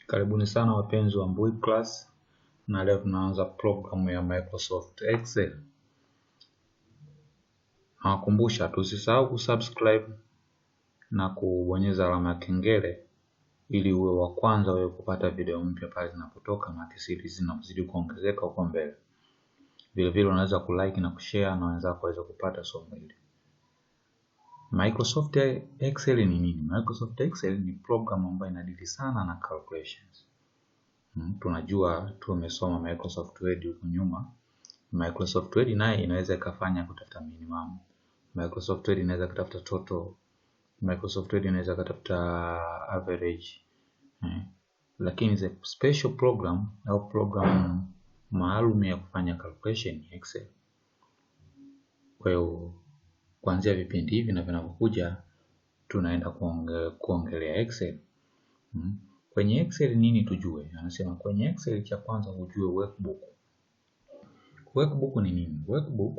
Karibuni sana wapenzi wa Mbui Class, na leo tunaanza programu ya Microsoft Excel. Nawakumbusha tusisahau kusubscribe na kubonyeza alama ya kengele ili uwe wa kwanza wewe kupata video mpya pale zinapotoka na series zinazidi kuongezeka huko mbele. Vile vile unaweza kulike na kushare na wenzako waweze kupata somo hili. Microsoft Excel ni nini? Microsoft Excel ni programu ambayo inadili sana na calculations. Tunajua tumesoma Microsoft Word huko nyuma. Microsoft Word naye inaweza ikafanya kutafuta minimum. Microsoft Word inaweza kutafuta total. Microsoft Word inaweza kutafuta average. Lakini the special program au program maalum ya kufanya calculation ni Excel. Kwa hiyo kuanzia vipindi hivi na vinavyokuja tunaenda kuongelea Excel. Kwenye Excel nini tujue? Anasema kwenye Excel cha kwanza ujue workbook. Workbook ni nini? Workbook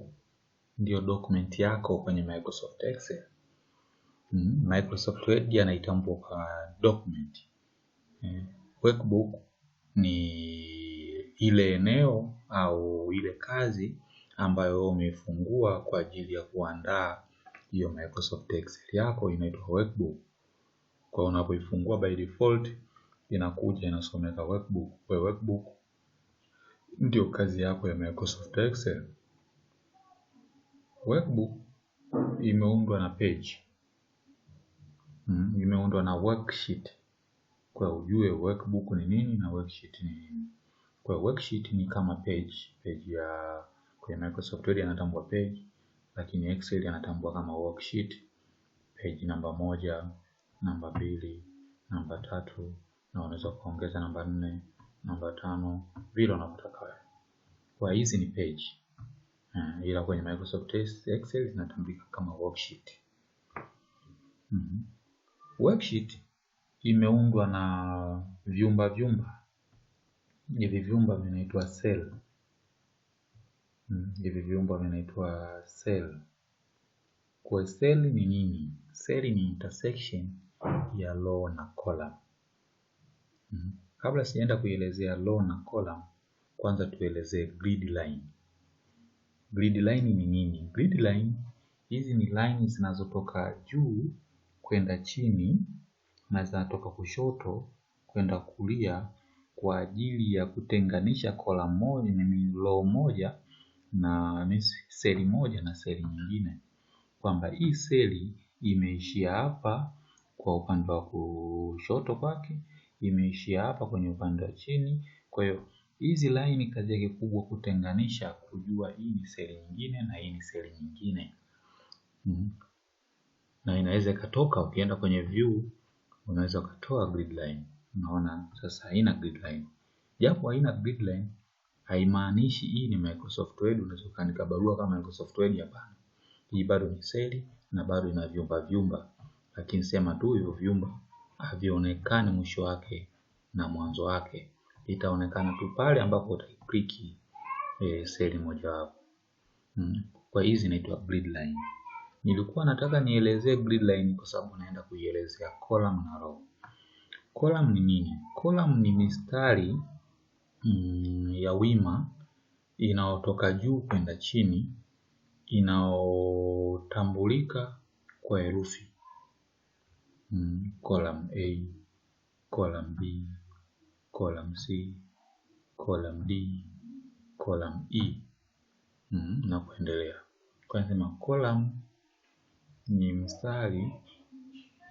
ndio document yako kwenye Microsoft Excel. Microsoft Word yanaitambua kwa document. Workbook ni ile eneo au ile kazi ambayo umefungua kwa ajili ya kuandaa hiyo Microsoft Excel yako, inaitwa workbook. Kwa unapoifungua by default inakuja inasomeka workbook. Kwa workbook ndio kazi yako ya Microsoft Excel. Workbook imeundwa na page. Imeundwa na worksheet. Kwa ujue workbook ni nini na worksheet ni nini. Kwa worksheet ni kama page ya kwa Microsoft Word anatambua page, lakini Excel anatambua kama worksheet. Page namba 1, namba 2, namba 3, na unaweza kuongeza namba 4, namba 5 vile unavyotaka wewe. Kwa hizi ni page. Ila kwenye Microsoft Excel zinatambulika kama worksheet. Worksheet imeundwa na vyumba. Hivi vyumba vinaitwa cell. Hivi vyumba vinaitwa cell. Kwa cell ni nini? Cell ni intersection ya row na column. Kabla sijaenda kuelezea row na column, kwanza tuelezee grid line. Grid line ni nini? Grid line hizi ni line zinazotoka juu kwenda chini na zinatoka kushoto kwenda kulia kwa ajili ya kutenganisha column moja na row moja na seli moja na seli nyingine. Kwamba hii seli imeishia hapa kwa upande wa kushoto kwake, imeishia hapa kwenye upande wa chini. Kwa hiyo hizi line kazi yake kubwa kutenganisha, kujua hii ni seli nyingine na hii ni seli nyingine. Na inaweza ikatoka ukienda kwenye view, unaweza kutoa grid line. Unaona sasa haina grid line. Japo haina grid line haimaanishi hii ni Microsoft Word unaweza kuandika barua kama Microsoft Word, hapana. Hii bado ni seli na bado ina vyumba. Lakini sema tu hivyo vyumba havionekani mwisho wake na mwanzo wake. Itaonekana tu pale ambapo utaklik seli moja wapo. Kwa hizi inaitwa grid line. Nilikuwa nataka nielezee grid line kwa sababu naenda kuielezea column na row. Column ni nini? Column ni mistari ya wima inayotoka juu kwenda chini, inaotambulika kwa herufi. Column A, column B, column C, column D, column E, na kuendelea. Kwa nasema column ni mstari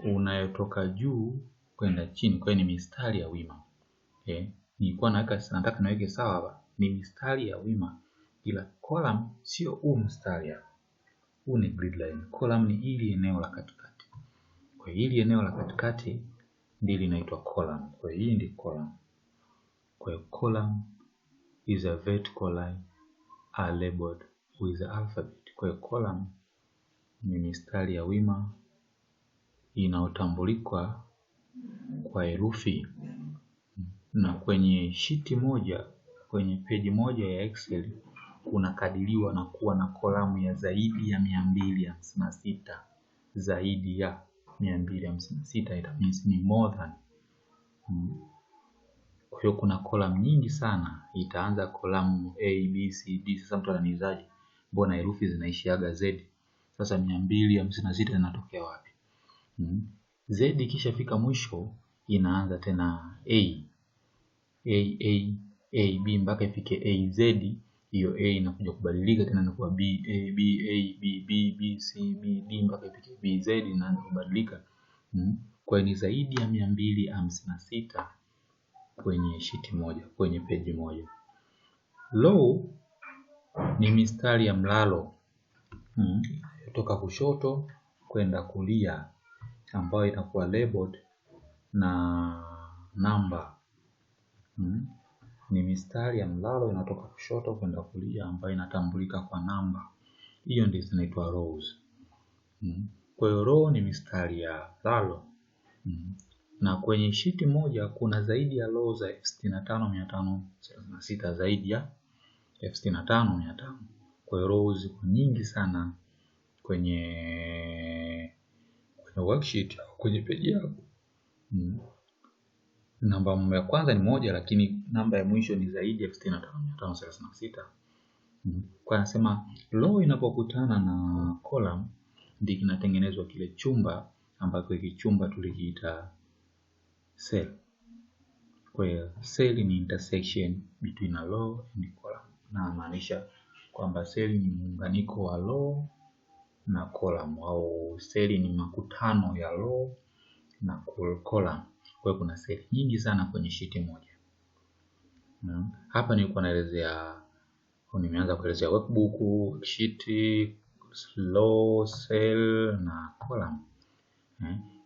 unayotoka juu kwenda chini, kwa ni mistari ya wima. Nilikuwa nataka niweke sawa hapa, ni mistari ya wima, ila column sio huu mstari hapa. Huu ni grid line. Column ni hili eneo la katikati. Kwa hili eneo la katikati ndilo linaitwa column. Kwa hii ndi column. Kwa column is a vertical line are labeled with the alphabet. Kwa column ni mistari ya wima inayotambulikwa kwa herufi. Na kwenye sheet moja, kwenye page moja ya Excel unakadiriwa na kuwa na kolamu ya zaidi ya 256. Zaidi ya 256, it means ni more than. Kwa hiyo kuna column nyingi sana. Itaanza column A, B, C, D. Sasa mtu ananiulizaje, mbona herufi zinaishiaga Z? Sasa 256 inatokea wapi? Z ikishafika mwisho inaanza tena A, B mpaka ifike AZ. Hiyo A inakuja kubadilika tena na kuwa B, A, B, A, B, B, B, C, B, D mpaka ifike BZ inaanza kubadilika. Kwa ni zaidi ya 256 kwenye sheet moja, kwenye page moja. Row ni mistari ya mlalo kutoka kushoto kwenda kulia, ambayo inakuwa labeled na namba. Ni mistari ya mlalo inatoka kushoto kwenda kulia ambayo inatambulika kwa namba. Hiyo ndio inaitwa rows. Kwa hiyo row ni mistari ya mlalo. Na kwenye sheet moja kuna zaidi ya row za 65536, zaidi ya 65500. Kwa hiyo rows ziko nyingi sana kwenye worksheet, kwenye page yako. Namba ya kwanza ni moja, lakini namba ya mwisho ni zaidi ya 65536. Kwa nasema row inapokutana na column ndio kinatengenezwa kile chumba ambacho hiki chumba tulikiita cell. Kwa hiyo cell ni intersection between a row and column. Na maanisha kwamba cell ni muunganiko wa row na column, au cell ni makutano ya row na column. Kwa hiyo kuna cell nyingi sana kwenye sheet moja. Hapa nilikuwa naelezea, nimeanza kuelezea workbook, worksheet, row, cell na column.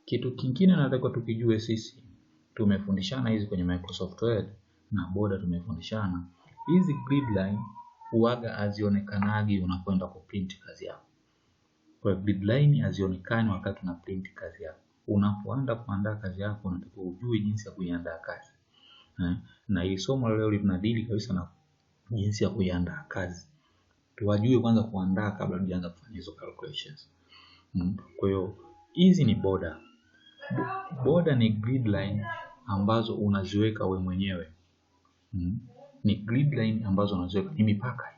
Kitu kingine nataka tukijue sisi, tumefundishana hizi kwenye Microsoft Word na border tumefundishana. Hizi grid line huaga hazionekanagi unapoenda kuprint kazi yako. Kwa grid line hazionekani wakati una print kazi yako. Unapoanza kuandaa kazi yako unatakiwa ujue jinsi ya kuiandaa kazi. Na hili somo leo linadili kabisa na jinsi ya kuiandaa kazi. Tuwajue kwanza kuandaa kabla tujaanza kufanya hizo calculations. Kwa hiyo hizi ni border. Border ni grid line ambazo unaziweka wewe mwenyewe. Ni grid line ambazo unaziweka, ni mipaka.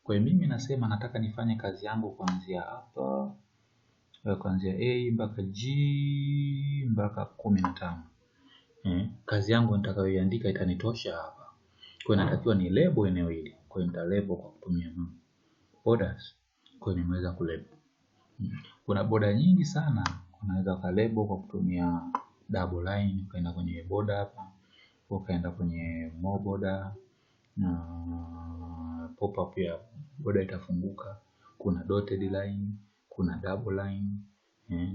Kwa hiyo mimi nasema nataka nifanye kazi yangu kuanzia hapa, kuanzia A mpaka G mpaka 15. Kazi yangu nitakayoiandika itanitosha hapa. Kwa hiyo natakiwa ni label eneo hili. Kwa hiyo nita label kwa kutumia borders. Kwa hiyo nimeweza kulabel. Kuna border nyingi sana. Unaweza ka label kwa kutumia double line, ukaenda kwenye border hapa, ukaenda kwenye more border, na pop up ya border itafunguka. Kuna dotted line, kuna double line.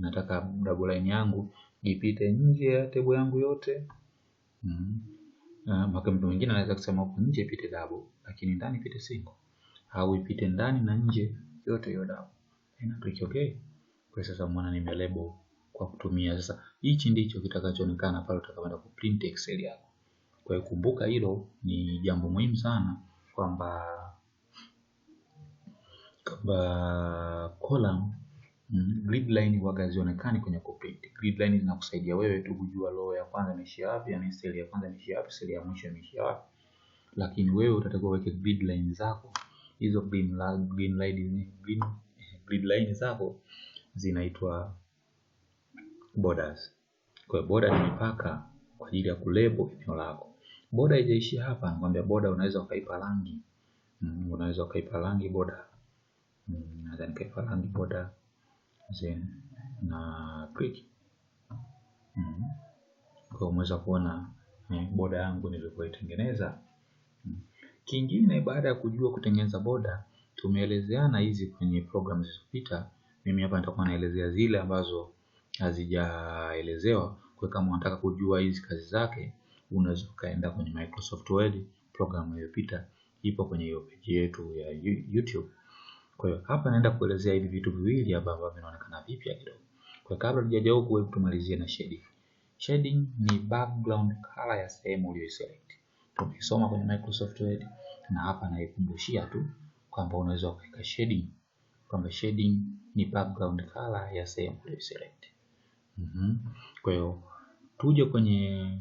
Nataka double line yangu ipite nje ya table yangu yote. Maka mtu mwingine anaweza kusema huko nje ipite double, lakini ndani ipite single, au ipite ndani na nje yote hiyo double. Ina click okay. Kwa sasa mwana nimelabel kwa kutumia. Sasa hichi ndicho kitakachoonekana pale utakapoenda kuprint Excel yako. Kwa hiyo kumbuka hilo ni jambo muhimu sana, kwamba column grid line huaga zionekani kwenye kuprint. Grid line zinakusaidia wewe tu kujua row ya kwanza imeishia wapi, yani cell ya kwanza imeishia wapi, cell ya mwisho imeishia wapi. Lakini wewe utatakiwa uweke grid line zako. Hizo grid line zako zinaitwa borders. Kwa hiyo border ni mipaka kwa ajili ya kulabel eneo lako. Border haijaishia hapa, nakwambia border unaweza ukaipa rangi. Unaweza ukaipa rangi border. Nadhani kaipa rangi border na click. Kwa umeweza kuona border yangu nilivyoitengeneza. Kingine baada ya kujua kutengeneza border, tumeelezeana hizi kwenye programs zilizopita. Mimi hapa nitakuwa naelezea zile ambazo hazijaelezewa. Kwa kama unataka kujua hizi kazi zake, unaweza kaenda kwenye Microsoft Word, program iliyopita ipo kwenye hiyo page yetu ya YouTube. Kwa hiyo hapa naenda kuelezea hivi vitu viwili hapa ambavyo vinaonekana vipya kidogo. Kwa kabla tujaja huko, hebu tumalizie na shading. Shading ni background color ya sehemu uliyoselect. Tumesoma kwenye Microsoft Word, na hapa naikumbushia tu kwamba unaweza kuweka shading, kwamba shading ni background color ya sehemu uliyoselect. Kwa hiyo tuje kwenye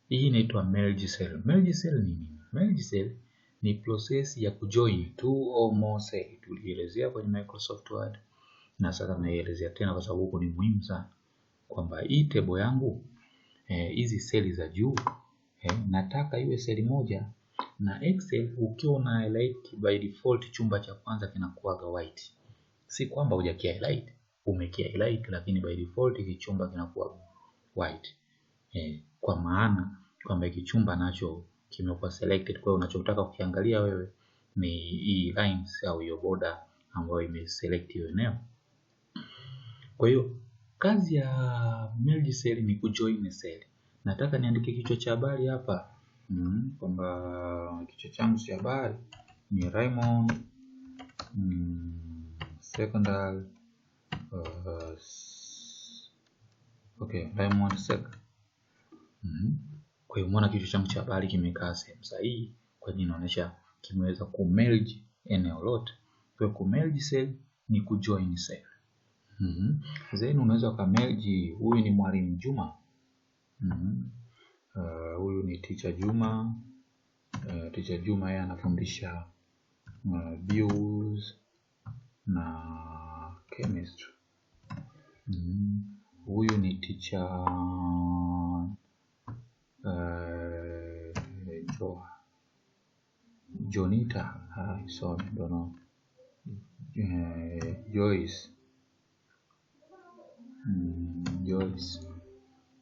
Hii inaitwa merge cell. Merge cell ni nini? Merge cell ni process ya kujoin two or more cell. Tulielezea kwenye Microsoft Word na sasa naielezea tena kwa sababu huko ni muhimu sana, kwamba hii table yangu hizi seli za juu nataka iwe seli moja, na Excel ukiwa una highlight by default chumba cha kwanza kinakuwa white. Si kwamba hujaki highlight, umeki highlight, lakini by default hiki chumba kinakuwa white. Kwa maana kwamba hiki chumba nacho kimekuwa selected. Kwa hiyo unachotaka kukiangalia wewe ni hii lines au hiyo border ambayo imeselect hiyo eneo. Kwa hiyo kazi ya merge cell ni kujoin cell. Nataka niandike kichwa cha habari hapa kwamba kichwa changu cha habari ni Raymond secondary Raymond sec. Kwa hiyo umeona kichwa changu cha habari kimekaa sehemu sahihi, kwa hiyo inaonyesha kimeweza kumerge eneo lote. Kwa hiyo kumerge cell ni kujoin cell. Then unaweza ukamerge, huyu ni mwalimu Juma. Huyu ni teacher Juma. Teacher Juma yeye anafundisha views na chemistry. Huyu ni teacher Jonita, so I don't know.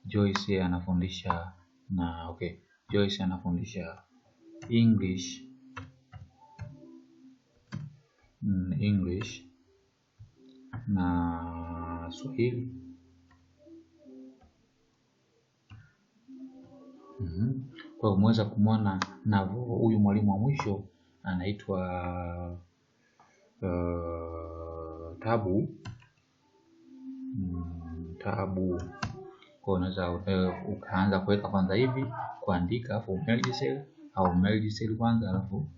Joyce yeye anafundisha na Joyce anafundisha English na Swahili. Kwa hiyo mweza kumwona na huyu mwalimu wa mwisho anaitwa Tabu. Kwa unaweza ukaanza kuweka kwanza hivi kuandika afu merge cell au merge cell kwanza alafu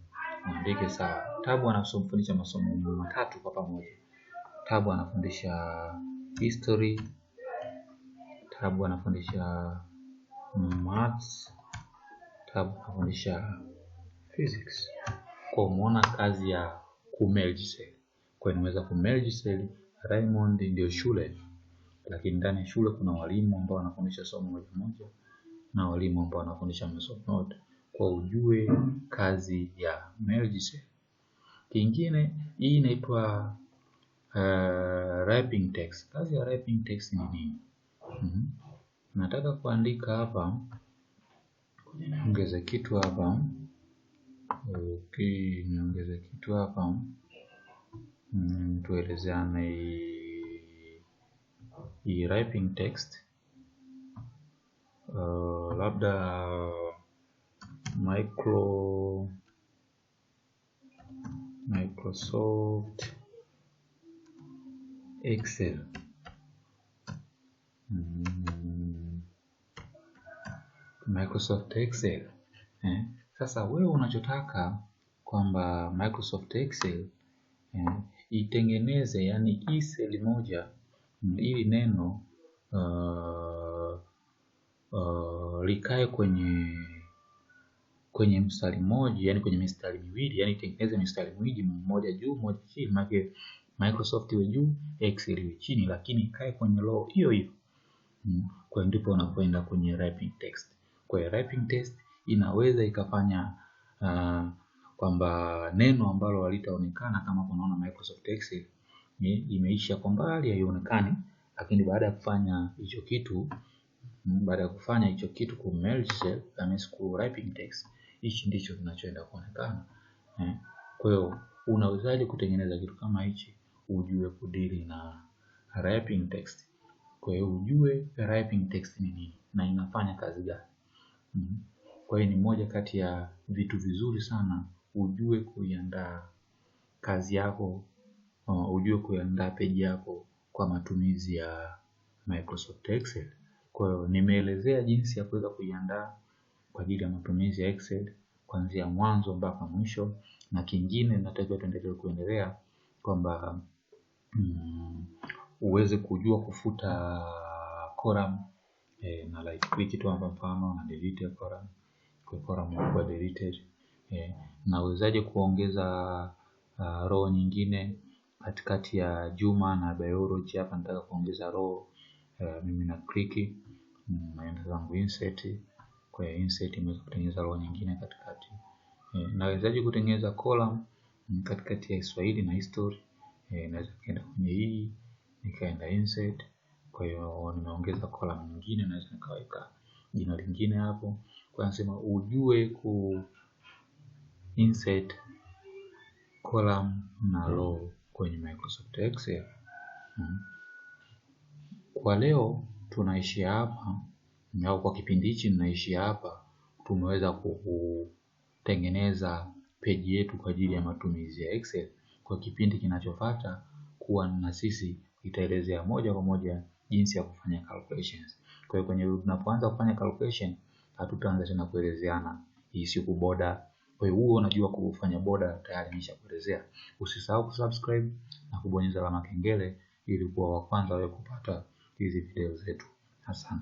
uandike sawa. Tabu anafundisha masomo matatu kwa pamoja. Tabu anafundisha history, Tabu anafundisha maths, Tabu anafundisha physics. Kwa umeona kazi ya kumerge cell. Kwa inaweza kumerge cell. Raymond ndio shule, lakini ndani ya shule kuna walimu ambao wanafundisha somo moja moja na walimu ambao wanafundisha masomo yote. Kwa ujue kazi ya merge cell. Kingine hii inaitwa wrapping text. Kazi ya wrapping text ni nini? Nataka kuandika hapa, niongeze kitu hapa. Niongeze kitu hapa. Tuelezeane hii wrapping text. Labda Microsoft Excel. Microsoft Excel. Sasa wewe unachotaka kwamba Microsoft Excel itengeneze, yani hii seli moja ili neno likae kwenye mstari mmoja, yani kwenye mistari miwili, yani itengeneze mistari miwili, mmoja juu mmoja chini. Maana Microsoft iwe juu, Excel iwe chini, lakini ikae kwenye row hiyo hiyo. Kwa ndipo unapoenda kwenye wrapping text. Kwa hiyo wrapping text inaweza ikafanya kwamba neno ambalo halitaonekana kama unaona Microsoft Excel imeisha kwa mbali haionekani, lakini baada ya kufanya hicho kitu ku merge cell kama ku wrapping text, hichi ndicho kinachoenda kuonekana. Kwa hiyo unawezaje kutengeneza kitu kama hichi? Ujue kudili na wrapping text. Kwa hiyo ujue wrapping text ni nini na inafanya kazi gani. Kwa hiyo ni moja kati ya vitu vizuri sana ujue kuiandaa kazi yako, ujue kuiandaa page yako kwa matumizi ya Microsoft Excel. Kwa hiyo nimeelezea jinsi ya kuweza kuiandaa kwa ajili ya matumizi ya Excel kuanzia mwanzo mpaka mwisho, na kingine natakiwa tuendelee kuendelea kwamba uweze kujua kufuta column, na right click tu hapa, mfano na delete column, kwa column inakuwa deleted. Nawezaje kuongeza row nyingine katikati ya Juma na biology? Hapa nataka kuongeza row, mimi na click, naenda zangu insert. Kwa insert nimeweza kutengeneza row nyingine katikati. Nawezaje kutengeneza column katikati ya Kiswahili na history? Naweza kwenda kwenye hii nikaenda insert. Kwa hiyo nimeongeza column nyingine, naweza nikaweka jina lingine hapo. Kwa nasema ujue ku insert column na row kwenye Microsoft Excel. Kwa leo tunaishia hapa, au kwa kipindi hichi tunaishia hapa. Tumeweza kutengeneza page yetu kwa ajili ya matumizi ya Excel. Kwa kipindi kinachofuata, kuwa na sisi itaelezea moja kwa moja jinsi ya kufanya calculations. Kwa hiyo kwenye tunapoanza kufanya calculation, hatutaanza tena kuelezeana hii siku boda. Kwa hiyo huo unajua kufanya boda tayari nishakuelezea. Usisahau kusubscribe na kubonyeza alama kengele ili kuwa wa kwanza wewe kupata hizi video zetu. Asante.